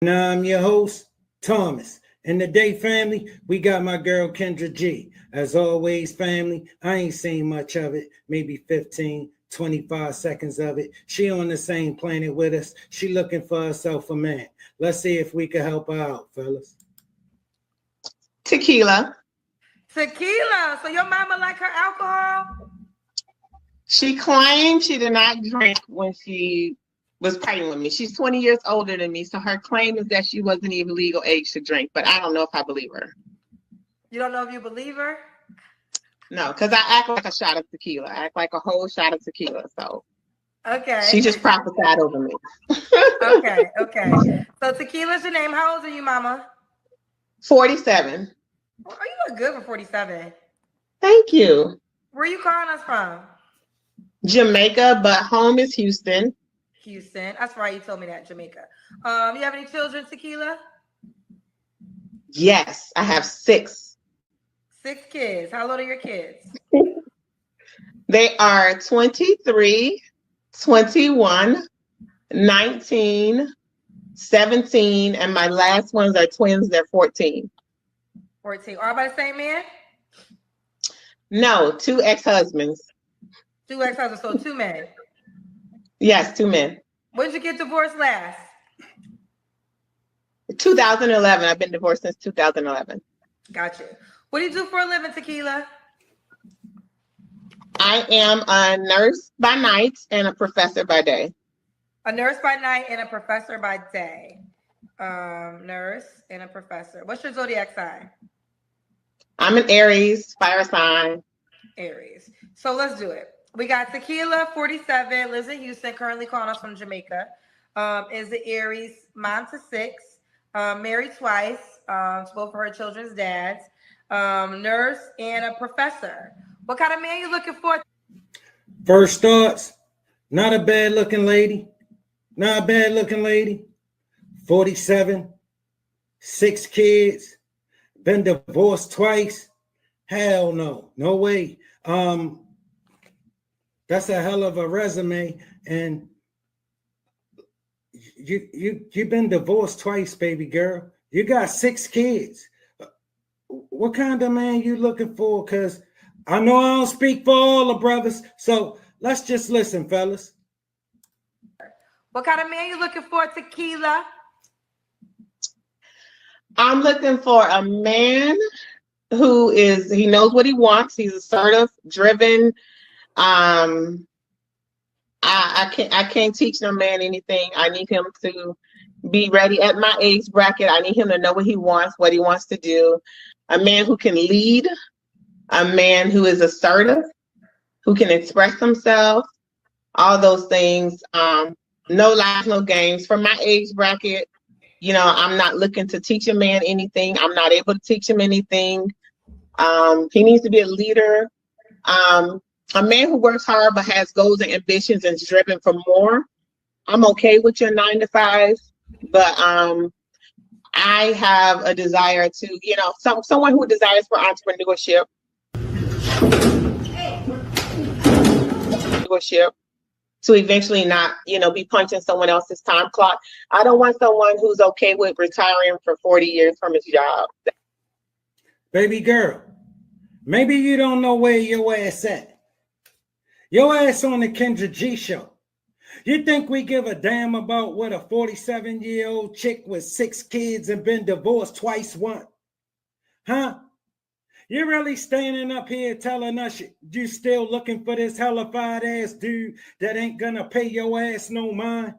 And I'm your host, Thomas. In the day, family, we got my girl Kendra G. As always, family, I ain't seen much of it, maybe 15, 25 seconds of it. She on the same planet with us. She looking for herself a man. Let's see if we can help her out, fellas. Tequila. Tequila. So your mama like her alcohol? She claimed she did not drink when she was pregnant with me. She's 20 years older than me, so her claim is that she wasn't even legal age to drink, but I don't know if I believe her. You don't know if you believe her? No, because I act like a shot of tequila. I act like a whole shot of tequila, so okay. She just prophesied over me. Okay. So Tequila's your name. How old are you, mama? 47. Oh, you look good for 47. Thank you. Where are you calling us from? Jamaica, but home is Houston. Houston. That's right. You told me that. Jamaica. You have any children, Tequila? Yes, I have 6. 6 kids. How old are your kids? They are 23, 21, 19, 17, and my last ones are twins. They're 14. 14. All by the same man? No, 2 ex-husbands. 2 ex-husbands, so 2 men. Yes, 2 men. When did you get divorced last? 2011. I've been divorced since 2011. Got you. What do you do for a living, Tequila? I am a nurse by night and a professor by day. A nurse by night and a professor by day. Nurse and a professor. What's your zodiac sign? I'm an Aries, fire sign. Aries. So let's do it. We got Tequila, 47, lives in Houston, currently calling us from Jamaica. Is the Aries, mom to 6, married twice, to both of her children's dads, nurse and a professor. What kind of man you looking for? First thoughts, not a bad looking lady. Not a bad looking lady. 47, 6 kids, been divorced twice. Hell no, no way. That's a hell of a resume, and you've been divorced twice, baby girl. You got 6 kids. What kind of man you looking for? Because I know I don't speak for all the brothers, so let's just listen, fellas. What kind of man you looking for, Tequila? I'm looking for a man who he knows what he wants. He's assertive, driven. I can't teach no man anything. I need him to be ready at my age bracket. I need him to know what he wants to do. A man who can lead, a man who is assertive, who can express himself, all those things. No lies, no games. For my age bracket, I'm not looking to teach a man anything. I'm not able to teach him anything. He needs to be a leader. A man who works hard but has goals and ambitions and is driven for more. I'm okay with your 9 to 5, but I have a desire to, someone who desires for entrepreneurship. To eventually not, be punching someone else's time clock. I don't want someone who's okay with retiring for 40 years from his job. Baby girl, maybe you don't know where your ass at. Your ass on the Kendra G show. You think we give a damn about what a 47-year-old chick with 6 kids and been divorced twice want? Huh? You really standing up here telling us you still looking for this hellified ass dude that ain't gonna pay your ass no mind?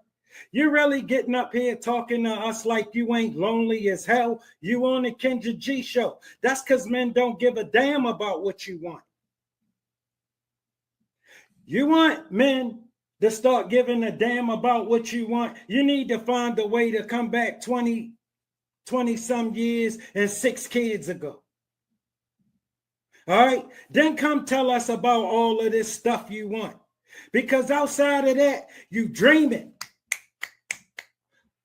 You really getting up here talking to us like you ain't lonely as hell? You on the Kendra G show. That's because men don't give a damn about what you want. You want men to start giving a damn about what you want. You need to find a way to come back 20 some years and 6 kids ago. All right, then come tell us about all of this stuff you want. Because outside of that, you dreaming.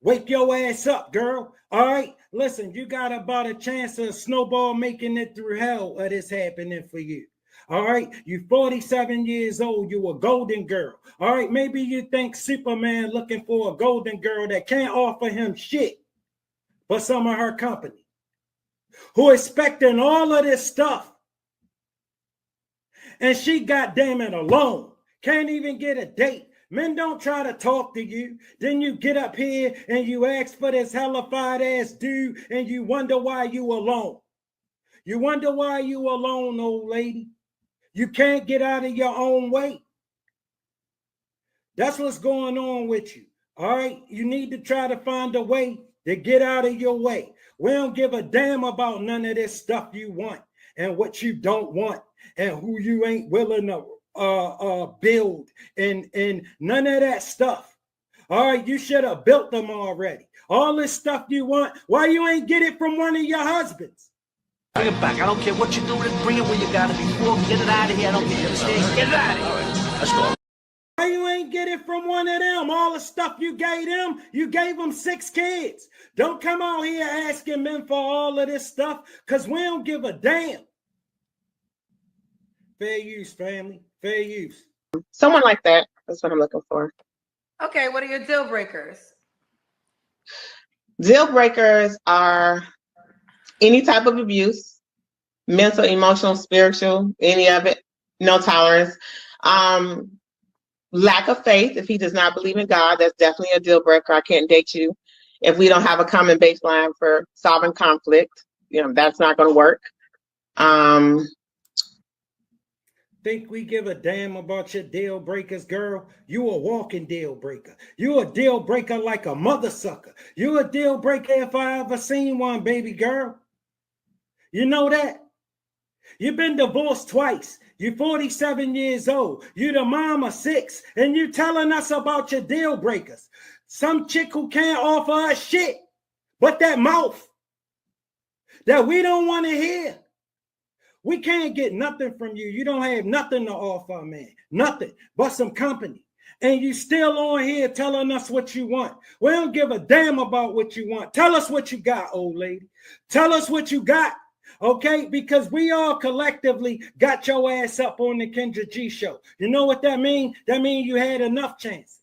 Wake your ass up, girl. All right, listen, you got about a chance of a snowball making it through hell of this happening for you. All right, you 47 years old, you a golden girl. All right, maybe you think Superman looking for a golden girl that can't offer him shit. for some of her company, who expecting all of this stuff. And she, goddamn it, alone. Can't even get a date. Men don't try to talk to you. Then you get up here and you ask for this hellified ass dude and you wonder why you alone. You wonder why you alone, old lady. You can't get out of your own way. That's what's going on with you. All right? You need to try to find a way to get out of your way. We don't give a damn about none of this stuff you want and what you don't want and who you ain't willing to build and none of that stuff. All right, you should have built them already. All this stuff you want, why you ain't get it from one of your husbands? Bring it back. I don't care what you're doing. Bring it where you got it before. Get it out of here. I don't care. You understand? Get it out of here. Let's go. Why you ain't get it from one of them? All the stuff you gave them 6 kids. Don't come out here asking men for all of this stuff because we don't give a damn. Fair use, family. Fair use. Someone like that. That's what I'm looking for. Okay, what are your deal breakers? Deal breakers are any type of abuse, mental, emotional, spiritual, any of it, no tolerance. Lack of faith. If he does not believe in God, that's definitely a deal breaker. I can't date you. If we don't have a common baseline for solving conflict, that's not going to work. Think we give a damn about your deal breakers, girl? You a walking deal breaker. You a deal breaker like a mother sucker. You a deal breaker if I ever seen one, baby girl. You know that? You've been divorced twice. You're 47 years old. You the mom of 6, and you telling us about your deal breakers. Some chick who can't offer us shit but that mouth that we don't want to hear. We can't get nothing from you. You don't have nothing to offer, man. Nothing but some company. And you still on here telling us what you want. We don't give a damn about what you want. Tell us what you got, old lady. Tell us what you got, okay? Because we all collectively got your ass up on the Kendra G show. You know what that means? That means you had enough chances,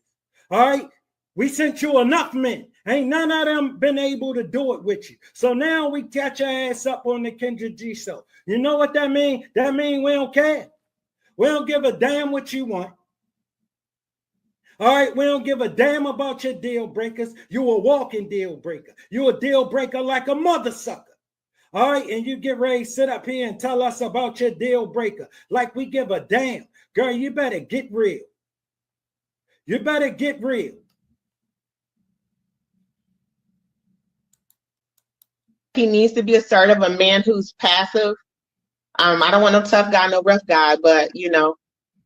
all right? We sent you enough men. Ain't none of them been able to do it with you. So now we got your ass up on the Kendra G show. You know what that means? That means we don't care. We don't give a damn what you want. All right, we don't give a damn about your deal breakers. You a walking deal breaker. You a deal breaker like a mother sucker. All right, and you get ready to sit up here and tell us about your deal breaker like we give a damn. Girl, you better get real. You better get real. He needs to be assertive, a man who's passive. I don't want no tough guy, no rough guy, but you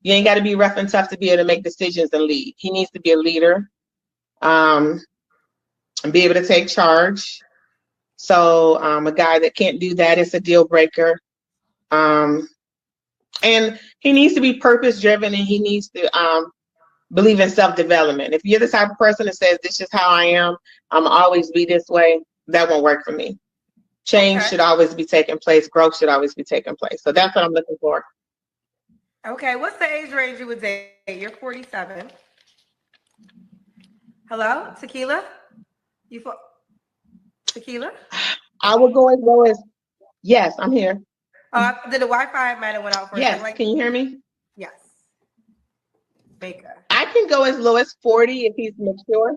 ain't got to be rough and tough to be able to make decisions and lead. He needs to be a leader, and be able to take charge. So a guy that can't do that is a deal breaker. And he needs to be purpose driven, and he needs to believe in self-development. If you're the type of person that says, this is how I am, I'm always be this way, that won't work for me. Change should always be taking place. Growth should always be taking place. So that's what I'm looking for. Okay, what's the age range you would date? You're 47. Hello, Tequila? Tequila? I will go as low as, yes, I'm here. Did the Wi-Fi might have went out for yes, a second? Can you hear me? Yes. Baker. I can go as low as 40 if he's mature.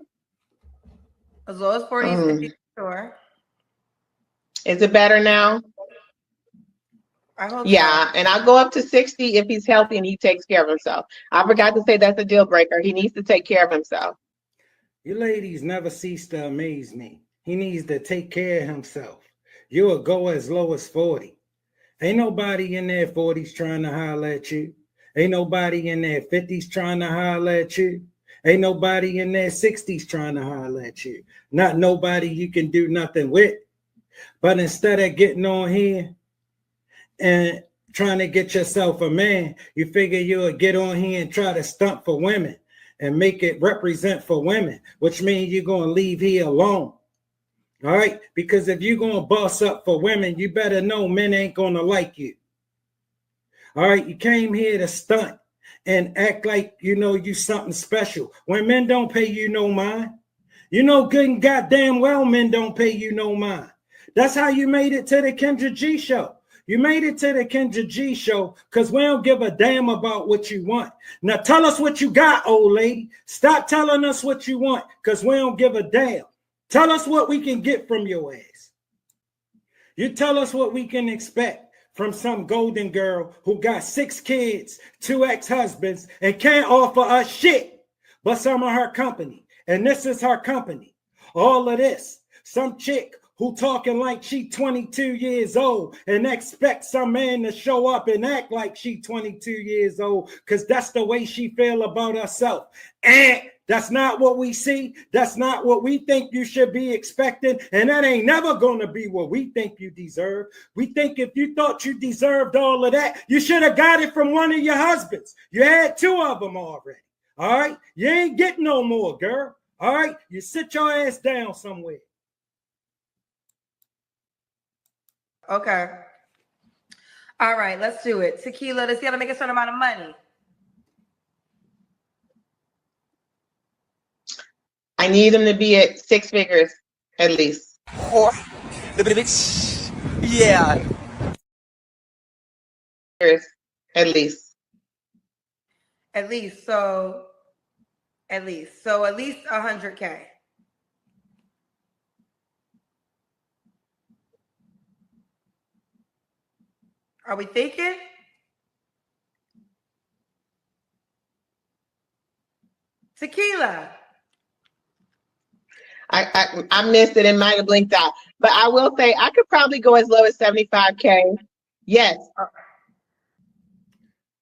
As low as 40 is 50, sure. Is it better now? I hope so. And I'll go up to 60 if he's healthy and he takes care of himself. I forgot to say that's a deal breaker. He needs to take care of himself. You ladies never cease to amaze me. He needs to take care of himself. You will go as low as 40. Ain't nobody in their 40s trying to holler at you. Ain't nobody in their 50s trying to holler at you. Ain't nobody in their 60s trying to holler at you. Not nobody you can do nothing with. But instead of getting on here and trying to get yourself a man, you figure you'll get on here and try to stunt for women and make it represent for women, which means you're going to leave here alone. All right? Because if you're going to boss up for women, you better know men ain't going to like you. All right? You came here to stunt and act like you something special. When men don't pay you no mind, You know good and goddamn well men don't pay you no mind. That's how you made it to the Kendra G show. You made it to the Kendra G show because we don't give a damn about what you want. Now tell us what you got, old lady. Stop telling us what you want because we don't give a damn. Tell us what we can get from your ass. You tell us what we can expect from some golden girl who got 6 kids, 2 ex-husbands, and can't offer us shit but some of her company. And this is her company. All of this. Some chick who talking like she 22 years old and expect some man to show up and act like she 22 years old because that's the way she feel about herself. And that's not what we see. That's not what we think you should be expecting. And that ain't never going to be what we think you deserve. We think if you thought you deserved all of that, you should have got it from one of your husbands. You had 2 of them already. All right? You ain't getting no more, girl. All right? You sit your ass down somewhere. Okay. All right, let's do it. Tequila, does he have to make a certain amount of money? I need him to be at 6 figures at least. Or the bitch. Yeah. At least. At least. So at least 100K. Are we thinking? Tequila. I missed it and might have blinked out. But I will say I could probably go as low as 75K. Yes.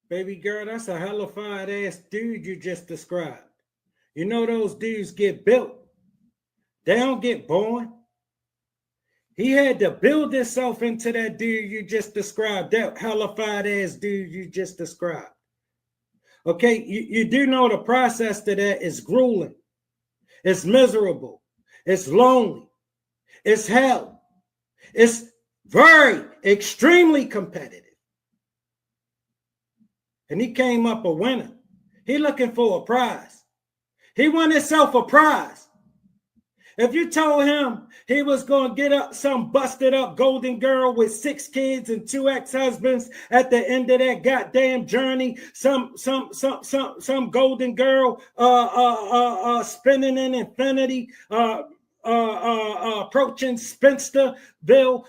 Baby girl, that's a hella fine ass dude you just described. You know those dudes get built. They don't get born. He had to build himself into that dude you just described, that hellified ass dude you just described. Okay, you do know the process to that is grueling. It's miserable. It's lonely. It's hell. It's very, extremely competitive. And he came up a winner. He looking for a prize. He won himself a prize. If you told him he was going to get up some busted up golden girl with 6 kids and 2 ex-husbands at the end of that goddamn journey, some golden girl spinning in infinity, approaching Spinsterville,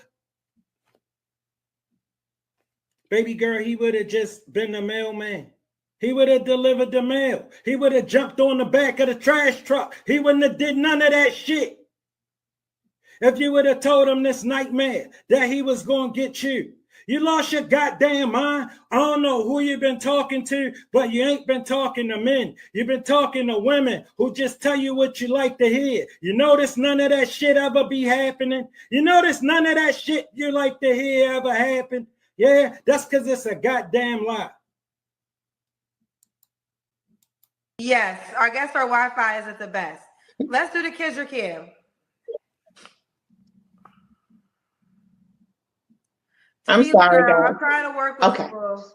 baby girl, he would have just been the mailman. He would have delivered the mail. He would have jumped on the back of the trash truck. He wouldn't have did none of that shit. If you would have told him this nightmare that he was going to get you. You lost your goddamn mind. I don't know who you've been talking to, but you ain't been talking to men. You've been talking to women who just tell you what you like to hear. You notice none of that shit ever be happening? You notice none of that shit you like to hear ever happen? Yeah, that's because it's a goddamn lie. Yes, I guess our Wi-Fi isn't the best. Let's do the Kendra Kim. I'm sorry, girl, guys. I'm trying to work with people.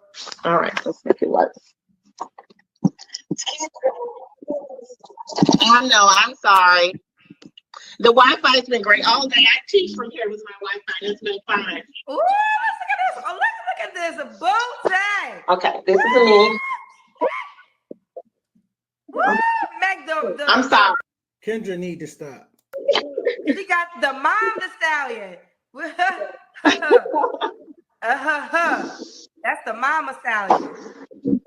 All right, let's make it work. I know, I'm sorry. The Wi-Fi has been great all day. I teach from here with my Wi-Fi. It's been fine. Ooh, let's look at this. Oh, let's look at this. A bow tie. Okay, this is me. Woo! Meg, I'm sorry. Kendra need to stop. She got the mom, the stallion. That's the mama stallion.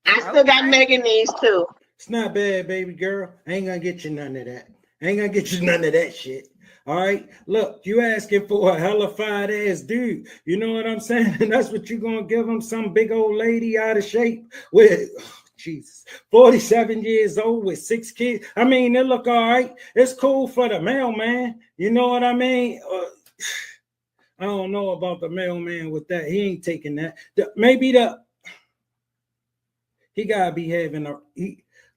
I still got Megan knees too. It's not bad, baby girl. I ain't gonna get you none of that. I ain't gonna get you none of that shit. All right, look, you asking for a hellified ass dude. You know what I'm saying? And that's what you gonna give him, some big old lady out of shape with, oh, Jesus, 47 years old with 6 kids. I mean, they look all right. It's cool for the mailman. You know what I mean? I don't know about the mailman with that. He ain't taking that. He gotta be having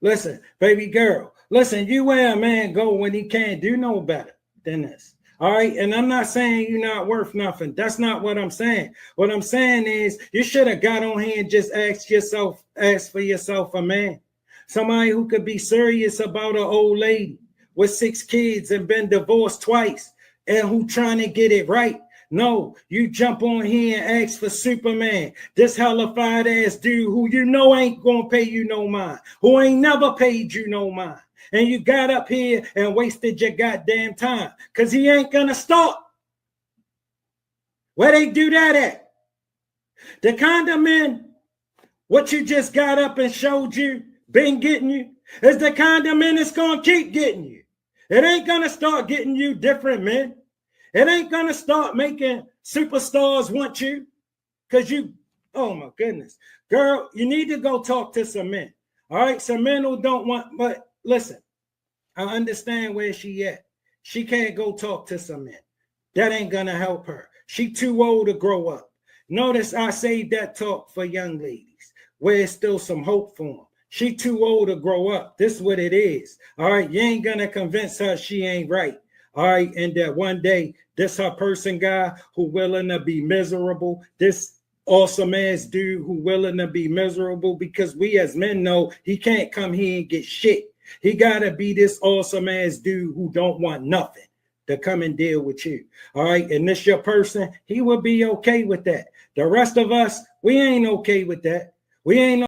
listen, baby girl. Listen, you where a man go when he can't do no better than this. All right. And I'm not saying you're not worth nothing. That's not what I'm saying. What I'm saying is you should have got on here and just ask for yourself a man. Somebody who could be serious about an old lady, with 6 kids and been divorced twice and who trying to get it right. No, you jump on here and ask for Superman, this hellified ass dude who you know ain't gonna pay you no mind, who ain't never paid you no mind. And you got up here and wasted your goddamn time because he ain't gonna stop. Where they do that at? The kind of men, what you just got up and showed you, been getting you, is the kind of men that's gonna keep getting you. It ain't gonna start getting you different men. It ain't gonna start making superstars want you because you, oh my goodness. Girl, you need to go talk to some men. All right, some men who don't want, but listen, I understand where she at. She can't go talk to some men. That ain't gonna help her. She too old to grow up. Notice I saved that talk for young ladies, where there's still some hope for them. She too old to grow up. This is what it is. All right, you ain't gonna convince her she ain't right. All right, and that one day, this her person guy who willing to be miserable, this awesome ass dude who willing to be miserable, because we as men know he can't come here and get shit. He gotta be this awesome ass dude who don't want nothing to come and deal with you. All right, and this your person, he will be okay with that. The rest of us, we ain't okay with that. We ain't